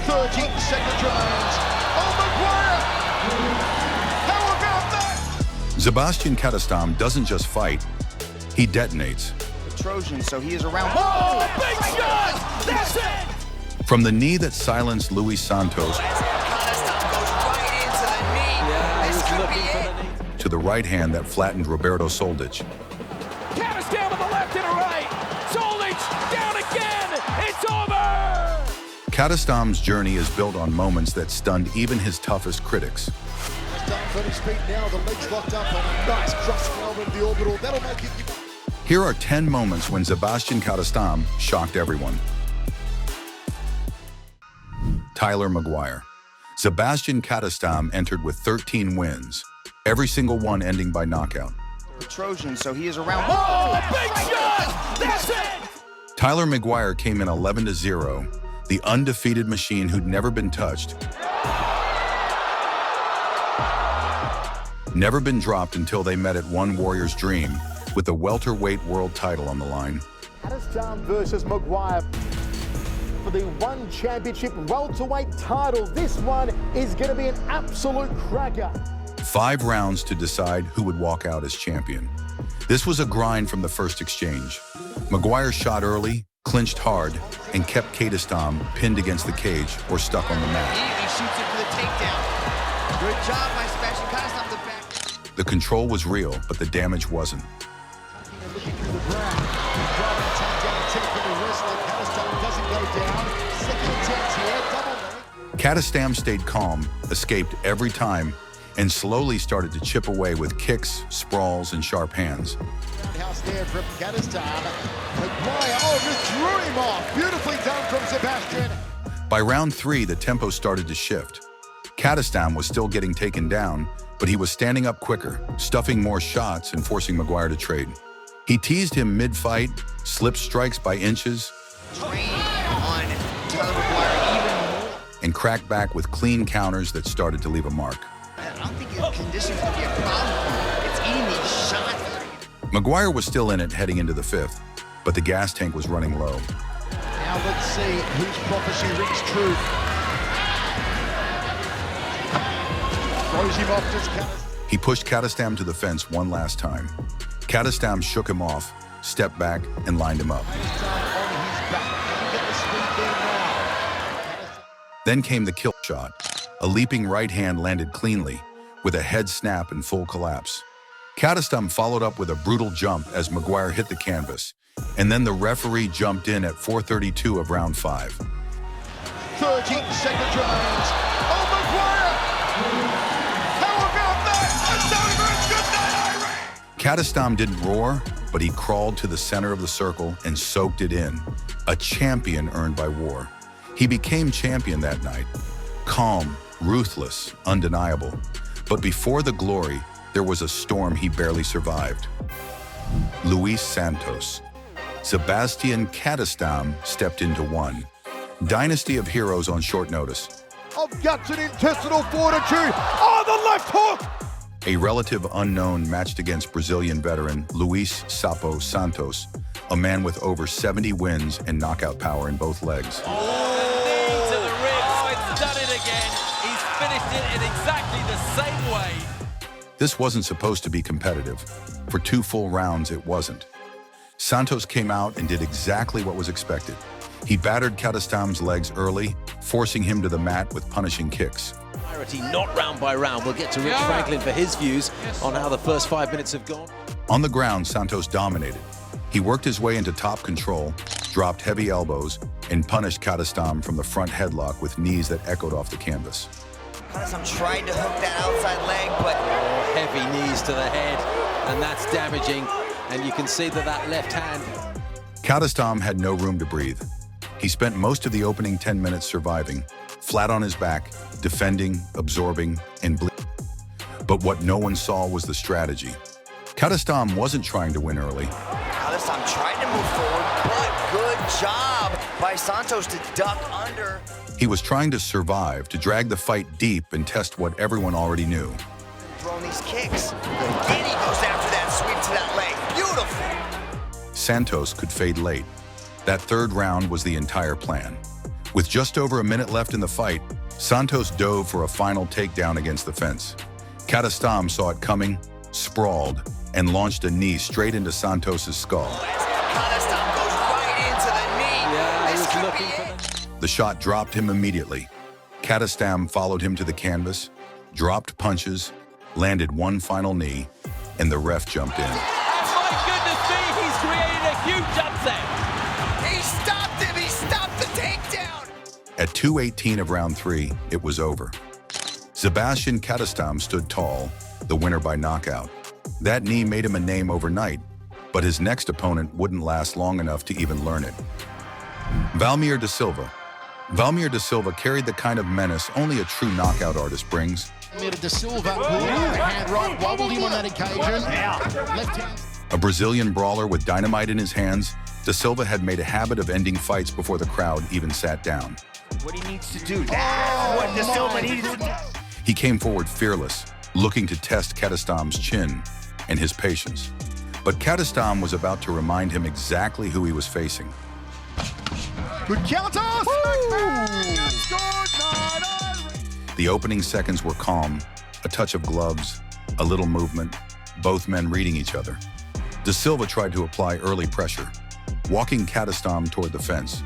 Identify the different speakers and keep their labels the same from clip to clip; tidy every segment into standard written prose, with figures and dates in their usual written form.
Speaker 1: 30 seconds remains. Oh, Maguire! How about that?
Speaker 2: Zebaztian Kadestam doesn't just fight, he detonates.
Speaker 1: The Trojan, so he is around.
Speaker 3: Oh, big shot! That's it!
Speaker 2: From the knee that silenced Luis Santos
Speaker 3: Kadestam goes right into the knee.
Speaker 4: Yeah,
Speaker 3: This
Speaker 4: he was
Speaker 3: could
Speaker 4: looking
Speaker 3: be
Speaker 4: for
Speaker 3: it.
Speaker 4: the knee.
Speaker 2: to the right hand that flattened Roberto Soldić.
Speaker 5: Kadestam on the left and a right. Soldić down again. It's over.
Speaker 2: Kadestam's journey is built on moments that stunned even his toughest critics.
Speaker 1: Kadestam on his feet now, the legs locked up on a nice crossing over into the orbital. That'll make it.
Speaker 2: Here are 10 moments when Zebaztian Kadestam shocked everyone. Tyler Maguire. Zebaztian Kadestam entered with 13 wins, every single one ending by knockout.
Speaker 1: The Trojan, so he is around.
Speaker 5: Oh, big shot. That's it.
Speaker 2: Tyler Maguire came in 11-0, the undefeated machine who'd never been touched, never been dropped until they met at one Warrior's dream, with the welterweight world title on the line.
Speaker 6: Kadestam versus Maguire for the One Championship welterweight title. This one is going to be an absolute cracker.
Speaker 2: 5 rounds to decide who would walk out as champion. This was a grind from the first exchange. Maguire shot early, clinched hard, and kept Kadestam pinned against the cage or stuck on the mat.
Speaker 3: He shoots it for the takedown. Good job by Zebaztian Kadestam to back.
Speaker 2: The control was real, but the damage wasn't.
Speaker 6: Looking through the ground. Driving takedown attempt from the wrestler. Kadestam doesn't go down. Second attempt here, double leg.
Speaker 2: Kadestam stayed calm, escaped every time, and slowly started to chip away with kicks, sprawls, and sharp hands.
Speaker 6: Roundhouse there from Kadestam. Maguire, just threw him off. Beautifully done from Zebaztian.
Speaker 2: By round 3, the tempo started to shift. Kadestam was still getting taken down, but he was standing up quicker, stuffing more shots and forcing Maguire to trade. He teased him mid-fight, slipped strikes by inches,
Speaker 3: Train on Tyler Maguire even more.
Speaker 2: and cracked back with clean counters that started to leave a mark.
Speaker 3: I don't think his condition's going to be a problem. It's eating these shots.
Speaker 2: Maguire was still in it heading into the 5th, but the gas tank was running low.
Speaker 6: Now let's see whose prophecy rings true. Throws him off just Kadestam.
Speaker 2: He pushed Kadestam to the fence one last time. Kadestam shook him off, stepped back, and lined him up.
Speaker 6: Kadestam on his back. Can he get the speed there now?
Speaker 2: Then came the kill shot. A leaping right hand landed cleanly, with a head snap and full collapse. Kadestam followed up with a brutal jump as Maguire hit the canvas, and then the referee jumped in at 4:32 of round 5.
Speaker 1: 30 seconds remains. Oh, Maguire! How about that? It's over. It's good night, Irish!
Speaker 2: Kadestam didn't roar, but he crawled to the center of the circle and soaked it in. A champion earned by war. He became champion that night. Calm, ruthless, undeniable. But before the glory, there was a storm he barely survived. Luis Santos. Zebaztian Kadestam stepped into one. Dynasty of heroes on short notice.
Speaker 6: Of guts and intestinal fortitude. Oh, the left hook!
Speaker 2: A relative unknown matched against Brazilian veteran Luis Santos, a man with over 70 wins and knockout power in both legs.
Speaker 5: Knee to the ribs. Oh, it's done it again. He's finished it in exactly the same way.
Speaker 2: This wasn't supposed to be competitive. For 2 full rounds, it wasn't. Santos came out and did exactly what was expected. He battered Kadestam's legs early, forcing him to the mat with punishing kicks.
Speaker 4: Not round by round. We'll get to Rich Franklin for his views on how the first 5 minutes have gone.
Speaker 2: On the ground, Santos dominated. He worked his way into top control, dropped heavy elbows, and punished Kadestam from the front headlock with knees that echoed off the canvas.
Speaker 3: Kadestam tried to hook that outside leg, but
Speaker 4: Heavy knees to the head, and that's damaging. And you can see that left hand.
Speaker 2: Kadestam had no room to breathe. He spent most of the opening 10 minutes surviving, flat on his back, defending, absorbing, and bleeding. But what no one saw was the strategy. Kadestam wasn't trying to win early.
Speaker 3: Kadestam tried to move forward, but good job by Santos to duck under.
Speaker 2: He was trying to survive, to drag the fight deep and test what everyone already knew.
Speaker 3: Throwing these kicks. Again, he goes after that sweep to that leg. Beautiful.
Speaker 2: Santos could fade late. That 3rd round was the entire plan. With just over a minute left in the fight, Santos dove for a final takedown against the fence. Kadestam saw it coming, sprawled, and launched a knee straight into Santos's skull.
Speaker 3: Kadestam goes right into the knee.
Speaker 4: Yeah, he
Speaker 3: This
Speaker 4: was
Speaker 3: could
Speaker 4: looking
Speaker 3: be
Speaker 4: for
Speaker 3: it.
Speaker 2: The shot dropped him immediately. Kadestam followed him to the canvas, dropped punches, landed one final knee, and the ref jumped in.
Speaker 5: My goodness me, he's created a huge upset.
Speaker 3: He stopped him. He stopped the takedown.
Speaker 2: At 2:18 of round 3, it was over. Zebaztian Kadestam stood tall, the winner by knockout. That knee made him a name overnight, but his next opponent wouldn't last long enough to even learn it. Valmir da Silva. Valmir da Silva carried the kind of menace only a true knockout artist brings.
Speaker 1: Da Silva, hand right, wobbled him on that occasion. Left hand.
Speaker 2: A Brazilian brawler with dynamite in his hands, da Silva had made a habit of ending fights before the crowd even sat down.
Speaker 3: What he needs to do. That's what Da Silva needs to do.
Speaker 2: He came forward fearless, looking to test Kadestam's chin and his patience. But Kadestam was about to remind him exactly who he was facing.
Speaker 1: Good counter.
Speaker 2: The opening seconds were calm, a touch of gloves, a little movement, both men reading each other. Da Silva tried to apply early pressure, walking Kadestam toward the fence,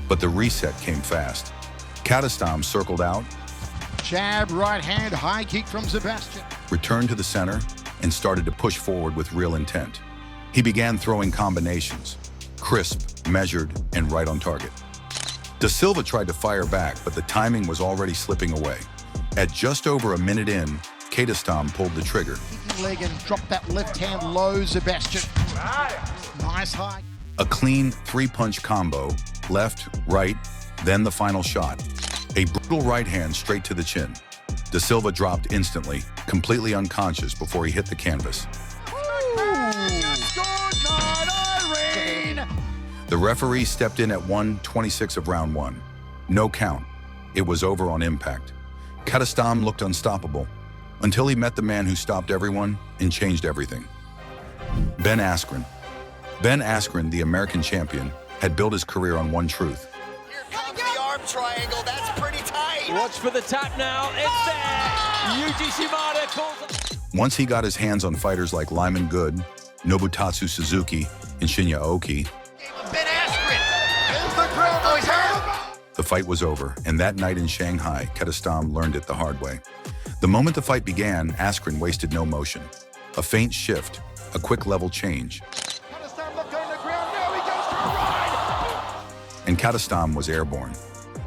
Speaker 2: but the reset came fast. Kadestam circled out,
Speaker 1: Jab, right hand, high kick from Zebaztian.
Speaker 2: returned to the center, and started to push forward with real intent. He began throwing combinations, crisp, measured, and right on target. Da Silva tried to fire back, but the timing was already slipping away. At just over a minute in, Kadestam pulled the trigger.
Speaker 1: Kicking leg and dropped that left hand low, Zebaztian. Nice high.
Speaker 2: A clean three-punch combo, left, right, then the final shot. A brutal right hand straight to the chin. Da Silva dropped instantly, completely unconscious before he hit the canvas. The referee stepped in at 1:26 of round 1. No count. It was over on impact. Kadestam looked unstoppable until he met the man who stopped everyone and changed everything. Ben Askren. Ben Askren, the American champion, had built his career on one truth.
Speaker 3: Here comes the arm triangle. That's pretty tight.
Speaker 5: Watch for the tap now. It's there. Yuji Shimada calls it.
Speaker 2: Once he got his hands on fighters like Lyman Good, Nobutatsu Suzuki, and Shinya Aoki,
Speaker 3: Ben Askren.
Speaker 1: There's the crowd.
Speaker 3: Oh, he's hurt.
Speaker 2: the fight was over, and that night in Shanghai, Kadestam learned it the hard way. The moment the fight began, Askren wasted no motion. A faint shift, a quick level change,
Speaker 1: Kadestam looked on the ground. Now he goes for a ride.
Speaker 2: and Kadestam was airborne.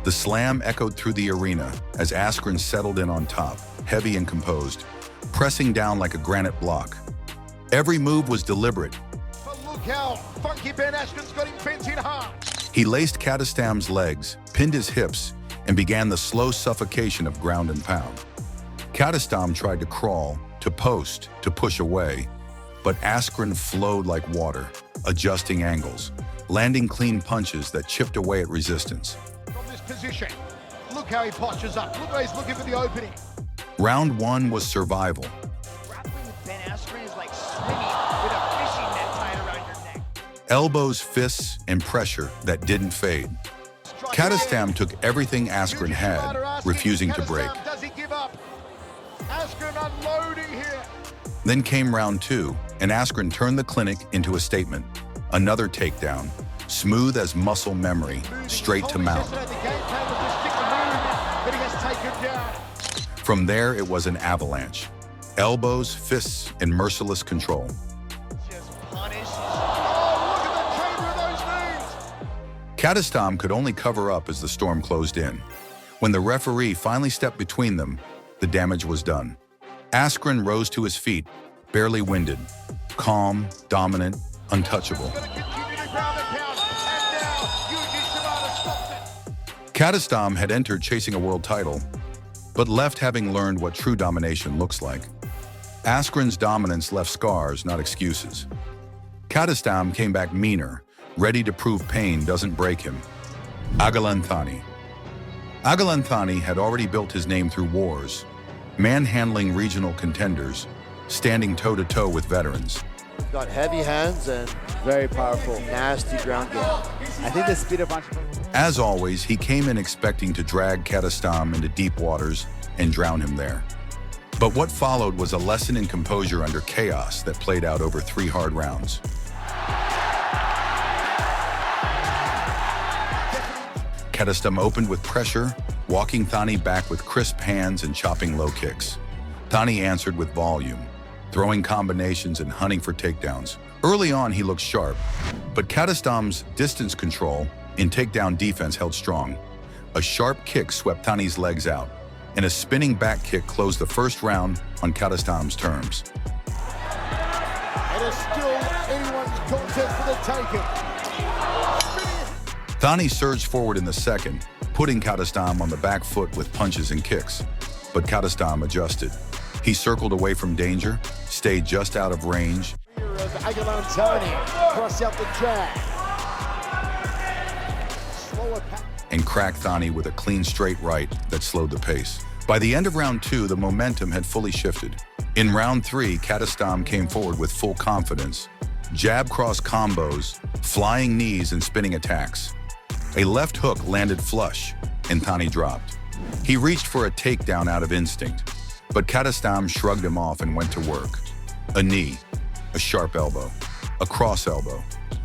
Speaker 2: The slam echoed through the arena as Askren settled in on top, heavy and composed, pressing down like a granite block. Every move was deliberate.
Speaker 1: But look how funky Ben Askren's got him bent in half.
Speaker 2: He laced Kadestam's legs, pinned his hips, and began the slow suffocation of ground and pound. Kadestam tried to crawl, to post, to push away, but Askren flowed like water, adjusting angles, landing clean punches that chipped away at resistance.
Speaker 1: From this position, look how he postures up. Look how he's looking for the opening.
Speaker 2: Round 1 was survival.
Speaker 3: Grappling with Ben Askren is like swimming with a fishing net tied around your neck.
Speaker 2: Elbows, fists, and pressure that didn't fade. Kadestam took everything Askren had, refusing to break.
Speaker 1: Does he give up? Askren unloading here.
Speaker 2: Then came round 2, and Askren turned the clinic into a statement. Another takedown, smooth as muscle memory, straight to mount.
Speaker 1: The game plan was to stick the move, but he has taken down.
Speaker 2: From there, it was an avalanche. Elbows, fists, and merciless control.
Speaker 3: Just punish.
Speaker 1: Oh, look at the chamber of those knees.
Speaker 2: Kadestam could only cover up as the storm closed in. When the referee finally stepped between them, the damage was done. Askren rose to his feet, barely winded, calm, dominant, untouchable.
Speaker 1: Gonna continue to ground and pound. And now, Yuji Shimada stops it.
Speaker 2: Kadestam had entered chasing a world title, but left having learned what true domination looks like. Askren's dominance left scars, not excuses. Kadestam came back meaner, ready to prove pain doesn't break him. Agalanthani. Agalanthani had already built his name through wars, manhandling regional contenders, standing toe-to-toe with veterans.
Speaker 7: Got heavy hands and very powerful, nasty ground game.
Speaker 8: I think the speed of
Speaker 2: As always, he came in expecting to drag Kadestam into deep waters and drown him there. But what followed was a lesson in composure under chaos that played out over 3 hard rounds. Kadestam opened with pressure, walking Thani back with crisp hands and chopping low kicks. Thani answered with volume, throwing combinations and hunting for takedowns. Early on, he looked sharp, but Kadestam's distance control in takedown defense held strong. A sharp kick swept Thani's legs out, and a spinning back kick closed the first round on Kadestam's terms.
Speaker 6: It is still anyone's contest for the taking.
Speaker 2: Thani surged forward in the second, putting Kadestam on the back foot with punches and kicks. But Kadestam adjusted. He circled away from danger, stayed just out of range,
Speaker 6: Cross out the jab.
Speaker 2: and cracked Thani with a clean straight right that slowed the pace. By the end of round 2, the momentum had fully shifted. In round 3, Kadestam came forward with full confidence. Jab cross combos, flying knees, and spinning attacks. A left hook landed flush, and Thani dropped. He reached for a takedown out of instinct, but Kadestam shrugged him off and went to work. A knee, a sharp elbow, a cross elbow.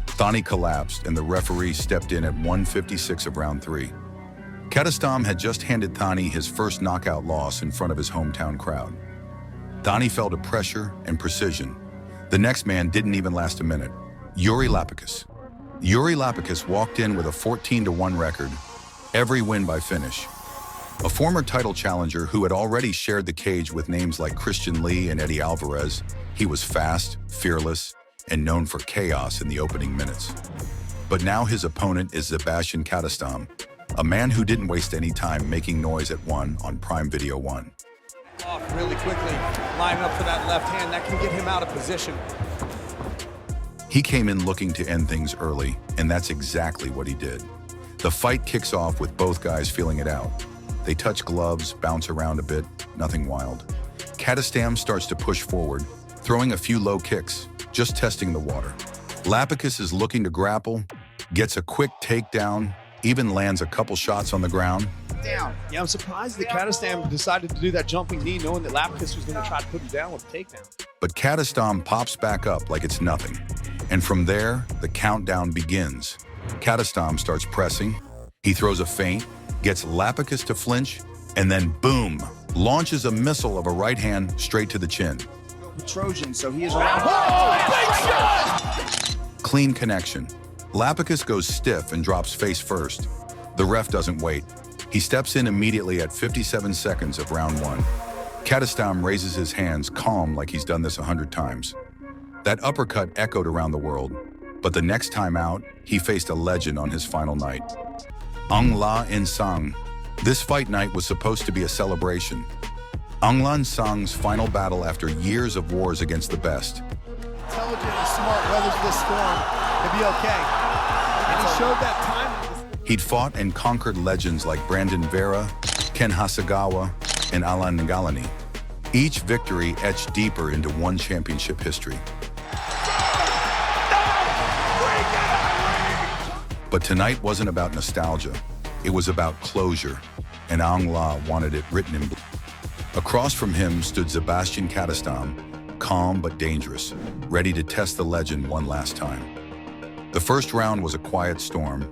Speaker 2: Thani collapsed, and the referee stepped in at 1:56 of round 3. Kadestam had just handed Thani his first knockout loss in front of his hometown crowd. Thani fell to pressure and precision. The next man didn't even last a minute. Yuri Lapicus. Yuri Lapicus walked in with a 14-1 record, every win by finish. A former title challenger who had already shared the cage with names like Christian Lee and Eddie Alvarez, he was fast, fearless, and known for chaos in the opening minutes. But now his opponent is Zebaztian Kadestam, a man who didn't waste any time making noise at 1 on Prime Video 1.
Speaker 9: Off really quickly, line up for that left hand. That can get him out of position.
Speaker 2: He came in looking to end things early, and that's exactly what he did. The fight kicks off with both guys feeling it out. They touch gloves, bounce around a bit, nothing wild. Kadestam starts to push forward, throwing a few low kicks, just testing the water. Lapicus is looking to grapple, gets a quick takedown, even lands a couple shots on the ground.
Speaker 9: Down. Yeah, I'm surprised that Kadestam decided to do that jumping knee, knowing that Lapicus was going to try to put him down with a takedown.
Speaker 2: But Kadestam pops back up like it's nothing. And from there, the countdown begins. Kadestam starts pressing. He throws a feint, gets Lapicus to flinch, and then boom, launches a missile of a right hand straight to the chin.
Speaker 9: Trojan, so he is around.
Speaker 2: Clean connection. Lapicus goes stiff and drops face first. The ref doesn't wait. He steps in immediately at 57 seconds of round 1. Kadestam raises his hands, calm like he's done this 100 times. That uppercut echoed around the world, but the next time out, he faced a legend on his final night. Aung La In Sang. This fight night was supposed to be a celebration. Aung La Sang's final battle after years of wars against the best.
Speaker 9: Intelligent and smart weathers this storm. He'll be okay. And he showed that time.
Speaker 2: He'd fought and conquered legends like Brandon Vera, Ken Hasegawa, and Alan Ngalani. Each victory etched deeper into one championship history. But tonight wasn't about nostalgia. It was about closure, and Aung La wanted it written in blood. Across from him stood Zebaztian Kadestam, calm but dangerous, ready to test the legend one last time. The first round was a quiet storm.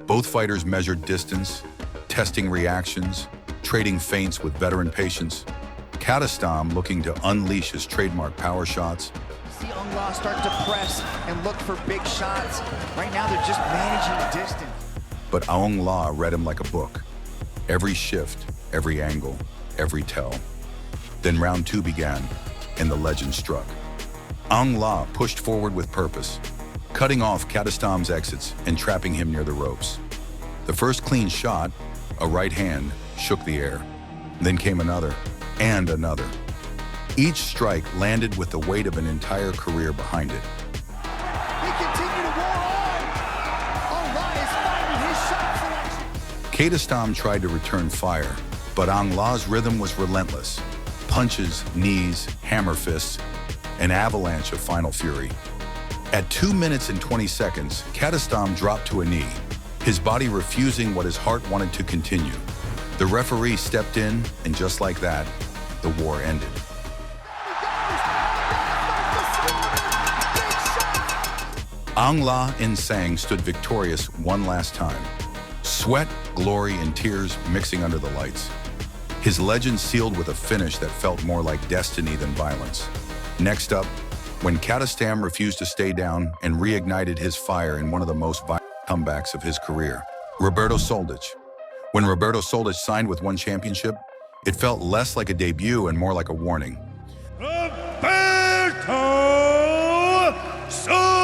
Speaker 2: Both fighters measured distance, testing reactions, trading feints with veteran patience. Kadestam looking to unleash his trademark power shots.
Speaker 3: See Aung La start to press and look for big shots. Right now, they're just managing distance.
Speaker 2: But Aung La read him like a book. Every shift, every angle, every tell. Then round 2 began, and the legend struck. Aung La pushed forward with purpose, cutting off Kadestam's exits and trapping him near the ropes. The first clean shot, a right hand, shook the air. Then came another, and another. Each strike landed with the weight of an entire career behind it.
Speaker 9: He continued to war on. Aung La is finding his shot selection.
Speaker 2: Kadestam tried to return fire, but Aung La's rhythm was relentless. Punches, knees, hammer fists, an avalanche of final fury. At 2 minutes and 20 seconds, Kadestam dropped to a knee, his body refusing what his heart wanted to continue. The referee stepped in, and just like that, the war ended. Ang La Insang stood victorious one last time. Sweat, glory, and tears mixing under the lights. His legend sealed with a finish that felt more like destiny than violence. Next up, when Kadestam refused to stay down and reignited his fire in one of the most violent comebacks of his career, Roberto Soldić. When Roberto Soldić signed with one championship, it felt less like a debut and more like a warning.
Speaker 8: Roberto Soldić!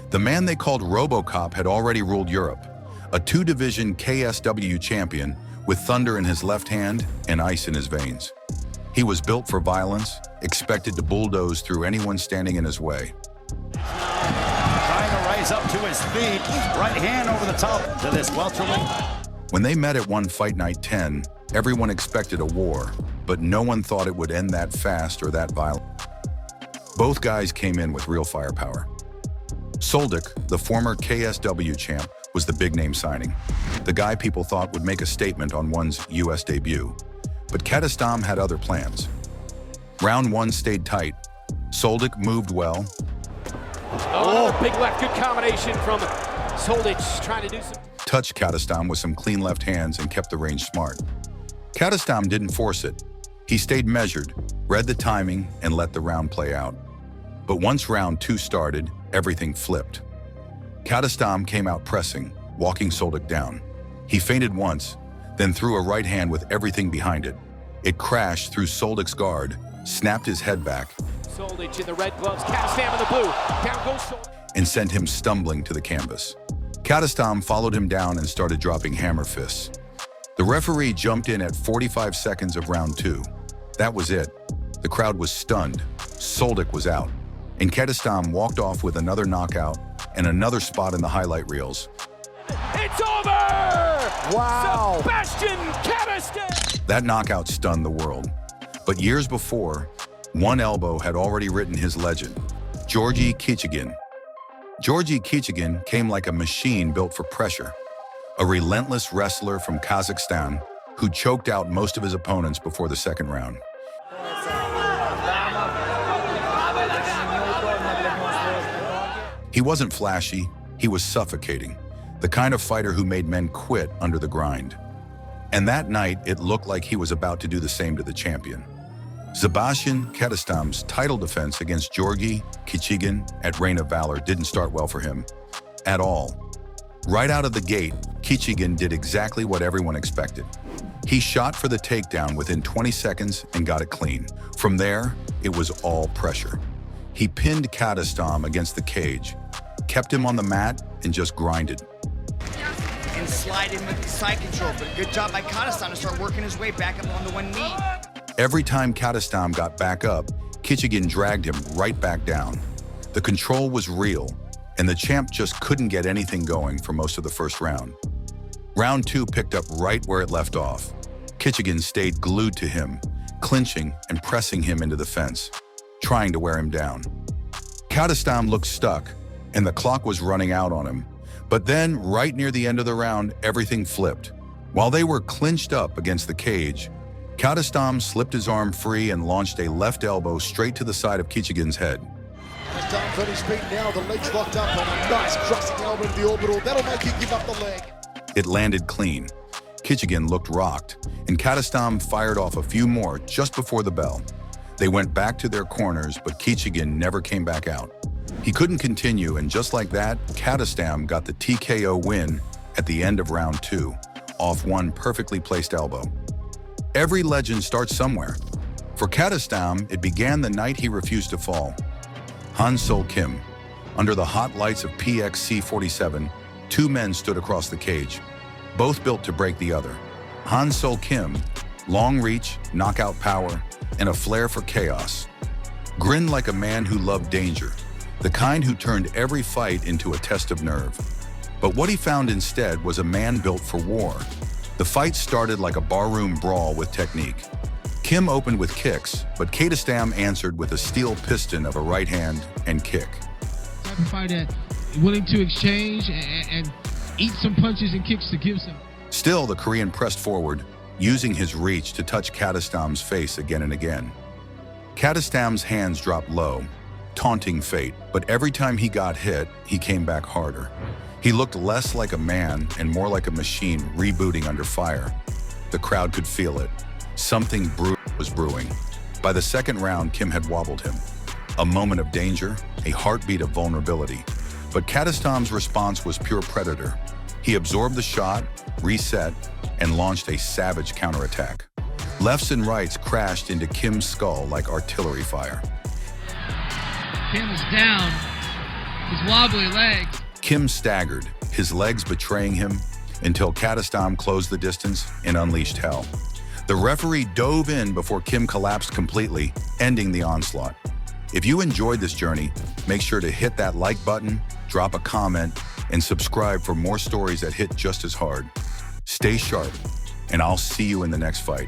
Speaker 2: The man they called RoboCop had already ruled Europe, a two-division KSW champion with thunder in his left hand and ice in his veins. He was built for violence, expected to bulldoze through anyone standing in his way.
Speaker 8: Trying to rise up to his feet, right hand over the top to this welterweight.
Speaker 2: When they met at One Fight Night 10, everyone expected a war, but no one thought it would end that fast or that violent. Both guys came in with real firepower. Soldić, the former KSW champ, was the big-name signing, the guy people thought would make a statement on One's US debut. But Kadestam had other plans. Round 1 stayed tight. Soldić moved well.
Speaker 5: Oh, big left, good combination from Soldić, trying to do some.
Speaker 2: Touched Kadestam with some clean left hands and kept the range smart. Kadestam didn't force it. He stayed measured, read the timing, and let the round play out. But once round 2 started, everything flipped. Kadestam came out pressing, walking Soldić down. He feinted once, then threw a right hand with everything behind it. It crashed through Soldić's guard, snapped his head back,
Speaker 5: Soldić in the red gloves, Kadestam in the blue. Down goes Soldić.
Speaker 2: and sent him stumbling to the canvas. Kadestam followed him down and started dropping hammer fists. The referee jumped in at 45 seconds of round 2. That was it. The crowd was stunned. Soldić was out, and Kadestam walked off with another knockout and another spot in the highlight reels.
Speaker 5: It's over!
Speaker 6: Wow!
Speaker 5: Zebaztian Kadestam!
Speaker 2: That knockout stunned the world. But years before, one elbow had already written his legend, Georgi Kichigin. Georgi Kichigin came like a machine built for pressure, a relentless wrestler from Kazakhstan who choked out most of his opponents before the second round. He wasn't flashy, he was suffocating, the kind of fighter who made men quit under the grind. And that night, it looked like he was about to do the same to the champion. Zebaztian Kadestam's title defense against Georgi Kichigin at Reign of Valor didn't start well for him at all. Right out of the gate, Kichigin did exactly what everyone expected. He shot for the takedown within 20 seconds and got it clean. From there, it was all pressure. He pinned Kadestam against the cage, kept him on the mat, and just grinded.
Speaker 3: And slide in with the side control, but good job by Kadestam to start working his way back up on the one knee.
Speaker 2: Every time Kadestam got back up, Kichigin dragged him right back down. The control was real, and the champ just couldn't get anything going for most of the first round. Round 2 picked up right where it left off. Kichigin stayed glued to him, clinching and pressing him into the fence, trying to wear him down. Kadestam looked stuck, and the clock was running out on him. But then, right near the end of the round, everything flipped. While they were clinched up against the cage, Kadestam slipped his arm free and launched a left elbow straight to the side of Kichigin's head.
Speaker 6: Kadestam's on his feet now, the legs locked up, and a nice crossing elbow to the orbital. That'll make you give up the leg.
Speaker 2: It landed clean. Kichigin looked rocked, and Kadestam fired off a few more just before the bell. They went back to their corners, but Kichigin never came back out. He couldn't continue, and just like that, Kadestam got the TKO win at the end of round 2, off one perfectly placed elbow. Every legend starts somewhere. For Kadestam, it began the night he refused to fall. Han Sol Kim. Under the hot lights of PXC-47, 2 men stood across the cage, both built to break the other. Han Sol Kim, long reach, knockout power, and a flair for chaos. Grinned like a man who loved danger, the kind who turned every fight into a test of nerve. But what he found instead was a man built for war. The fight started like a barroom brawl with technique. Kim opened with kicks, but Kadestam answered with a steel piston of a right hand and kick.
Speaker 10: Type of fighter willing to exchange and eat some punches and kicks to give some.
Speaker 2: Still, the Korean pressed forward, using his reach to touch Kadestam's face again and again. Kadestam's hands dropped low, taunting fate, but every time he got hit, he came back harder. He looked less like a man and more like a machine rebooting under fire. The crowd could feel it. Something was brewing. By the second round, Kim had wobbled him. A moment of danger, a heartbeat of vulnerability. But Kadestam's response was pure predator. He absorbed the shot, reset, and launched a savage counterattack. Lefts and rights crashed into Kim's skull like artillery fire.
Speaker 10: Kim is down, his wobbly legs.
Speaker 2: Kim staggered, his legs betraying him, until Kadestam closed the distance and unleashed hell. The referee dove in before Kim collapsed completely, ending the onslaught. If you enjoyed this journey, make sure to hit that like button, drop a comment, and subscribe for more stories that hit just as hard. Stay sharp, and I'll see you in the next fight.